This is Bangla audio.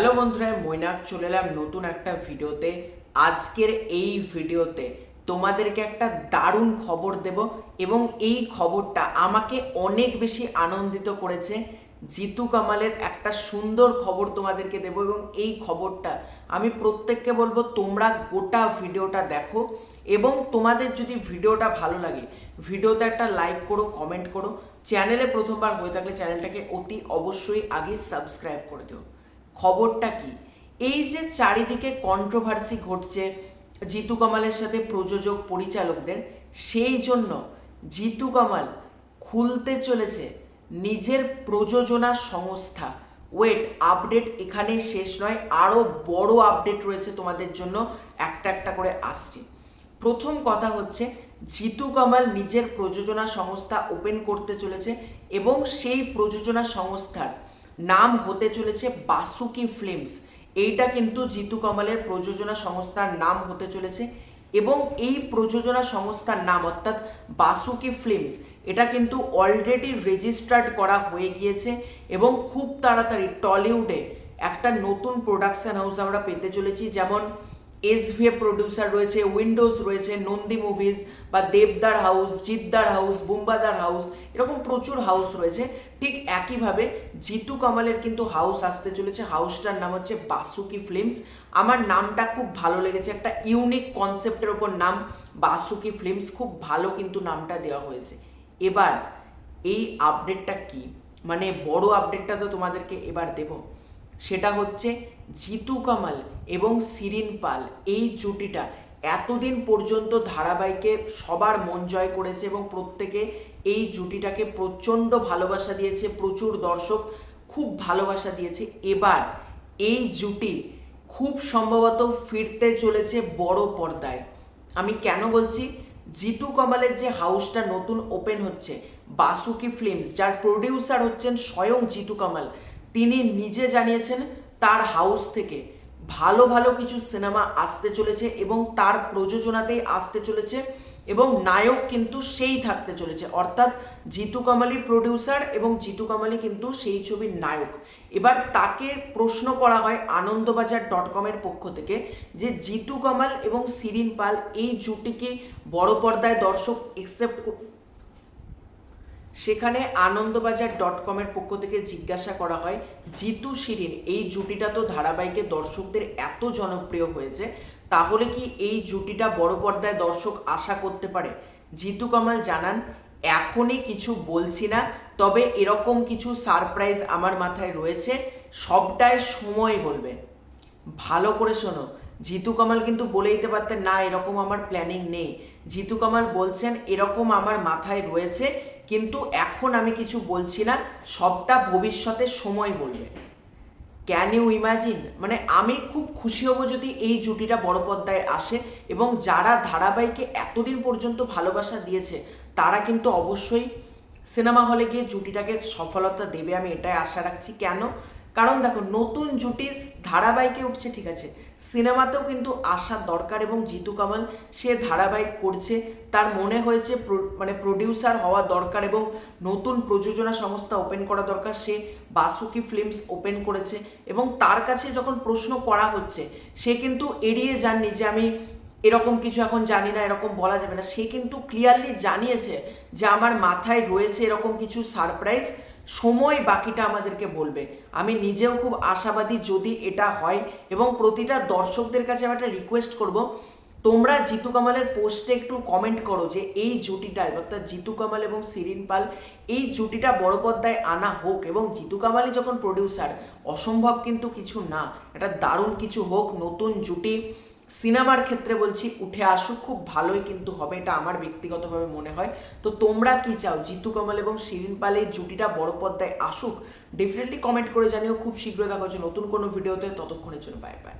হ্যালো বন্ধুরা, মৈনাক চলে এলাম নতুন একটা ভিডিওতে। আজকের এই ভিডিওতে তোমাদেরকে একটা দারুণ খবর দেব এবং এই খবরটা আমাকে অনেক বেশি আনন্দিত করেছে। জিতু কামালের একটা সুন্দর খবর তোমাদেরকে দেব এবং এই খবরটা আমি প্রত্যেককে বলবো তোমরা গোটা ভিডিওটা দেখো এবং তোমাদের যদি ভিডিওটা ভালো লাগে ভিডিওতে একটা লাইক করো, কমেন্ট করো। চ্যানেলে প্রথমবার হয়ে থাকলে চ্যানেলটাকে অতি অবশ্যই আগে সাবস্ক্রাইব করে দিও। খবরটা কি? এই যে চারিদিকে কন্ট্রোভার্সি ঘটছে জিতু কামালের সাথে প্রযোজক পরিচালকদের, সেই জন্য জিতু কামাল খুলতে চলেছে নিজের প্রযোজনা সংস্থা। ওয়েট, আপডেট এখানে শেষ নয়, আরও বড় আপডেট রয়েছে তোমাদের জন্য, একটা একটা করে আসছে। প্রথম কথা হচ্ছে জিতু কামাল নিজের প্রযোজনা সংস্থা ওপেন করতে চলেছে এবং সেই প্রযোজনা সংস্থার নাম হতে চলেছে বাসুকি ফিল্মস। এইটা কিন্তু জিতু কামালের প্রযোজনা সংস্থার নাম হতে চলেছে এবং এই প্রযোজনা সংস্থার নাম অর্থাৎ বাসুকি ফিল্মস এটা কিন্তু অলরেডি রেজিস্টার্ড করা হয়ে গিয়েছে এবং খুব তাড়াতাড়ি টলিউডে একটা নতুন প্রোডাকশন হাউস আমরা পেতে চলেছি। যেমন এসভিএফ প্রডিউসার রয়েছে, উইন্ডোজ রয়েছে, নন্দী মুভিজ বা দেবদার হাউস, জিদ্দার হাউস, বুম্বাদার হাউস, এরকম প্রচুর হাউস রয়েছে। ঠিক একইভাবে জিতু কামালের কিন্তু হাউস আসতে চলেছে। হাউসটার নাম হচ্ছে বাসুকি ফিল্মস। আমার নামটা খুব ভালো লেগেছে, একটা ইউনিক কনসেপ্টের ওপর নাম বাসুকি ফিল্মস, খুব ভালো কিন্তু নামটা দেওয়া হয়েছে। এবার এই আপডেটটা কি, মানে বড় আপডেটটা তো তোমাদেরকে এবার দেব। সেটা হচ্ছে জিতু কামাল এবং শিরিন পাল এই জুটিটা এতদিন পর্যন্ত ধারাবাহিকে সবার মন জয় করেছে এবং প্রত্যেকে এই জুটিটাকে প্রচণ্ড ভালোবাসা দিয়েছে, প্রচুর দর্শক খুব ভালোবাসা দিয়েছে। এবার এই জুটি খুব সম্ভবত ফিরতে চলেছে বড় পর্দায়। আমি কেন বলছি? জিতু কামালের যে হাউসটা নতুন ওপেন হচ্ছে বাসুকি ফিল্মস, যার প্রডিউসার হচ্ছেন স্বয়ং জিতু কামাল, তিনি নিজে জানিয়েছেন তার হাউস থেকে ভালো ভালো কিছু সিনেমা আসতে চলেছে এবং তার প্রযোজনাতেই আসতে চলেছে এবং নায়ক কিন্তু সেই থাকতে চলেছে, অর্থাৎ জিতু কামালই প্রডিউসার এবং জিতু কামালই কিন্তু সেই ছবির নায়ক। এবার তাকে প্রশ্ন করা হয় আনন্দবাজার.com-এর পক্ষ থেকে যে জিতু কামাল এবং শিরিন পাল এই জুটি কি বড় পর্দায় দর্শক একসেপ্ট। সেখানে আনন্দবাজার.com-এর পক্ষ থেকে জিজ্ঞাসা করা হয় জিতু শিরিন এই জুটিটা তো ধারাবাহিকে দর্শকদের এত জনপ্রিয় হয়েছে, তাহলে কি এই জুটিটা বড় পর্দায় দর্শক আশা করতে পারে? জিতু কামাল জানান, এখনই কিছু বলছি না, তবে এরকম কিছু সারপ্রাইজ আমার মাথায় রয়েছে, সবটাই সময় বলবে। ভালো করে শোনো, জিতু কামাল কিন্তু বলে দিতে পারতেন না এরকম আমার প্ল্যানিং নেই। জিতু কামাল বলছেন এরকম আমার মাথায় রয়েছে, কিন্তু এখন আমি কিছু বলছি না, সবটা ভবিষ্যতে সময় বলবে। Can you imagine? মানে আমি খুব খুশি হব যদি এই জুটিটা বড় পর্দায় আসে এবং যারা ধারাবাহিকে এতদিন পর্যন্ত ভালোবাসা দিয়েছে তারা কিন্তু অবশ্যই সিনেমা হলে গিয়ে জুটিটাকে সফলতা দেবে, আমি এটাই আশা রাখছি। কেন? কারণ দেখো, নতুন জুটি ধারাবাহিকে উঠছে ঠিক আছে, সিনেমাতেও কিন্তু আসার দরকার এবং জিতু কামাল সে ধারাবাহিক করছে, তার মনে হয়েছে মানে প্রডিউসার হওয়া দরকার এবং নতুন প্রযোজনা সংস্থা ওপেন করা দরকার। সে বাসুকি ফিল্মস ওপেন করেছে এবং তার কাছে যখন প্রশ্ন করা হচ্ছে সে কিন্তু এড়িয়ে যাননি যে আমি এরকম কিছু এখন জানি না, এরকম বলা যাবে না। সে কিন্তু ক্লিয়ারলি জানিয়েছে যে আমার মাথায় রয়েছে এরকম কিছু সারপ্রাইজ, সময় বাকিটা আমাদেরকে বলবে। আমি নিজেও খুব আশাবাদী যদি এটা হয় এবং প্রতিটা দর্শকদের কাছে আমি একটা রিকোয়েস্ট করব, তোমরা জিতু কামালের পোস্টে একটু কমেন্ট করো যে এই জুটিটা অর্থাৎ জিতু কামাল এবং শিরিন পাল এই জুটিটা বড় পর্দায় আনা হোক এবং জিতু কামালই যখন প্রডিউসার, অসম্ভব কিন্তু কিছু না, এটা দারুণ কিছু হোক। নতুন জুটি সিনেমার ক্ষেত্রে বলছি উঠে আসুক, খুব ভালোই কিন্তু হবে, এটা আমার ব্যক্তিগতভাবে মনে হয়। তো তোমরা কি চাও জিতু কামাল এবং শিরিন পাল এই জুটিটা বড় পর্দায় আসুক? ডেফিনেটলি কমেন্ট করে জানিও। খুব শীঘ্রই দেখা হচ্ছে নতুন কোনো ভিডিওতে, ততক্ষণের জন্য বাই বাই।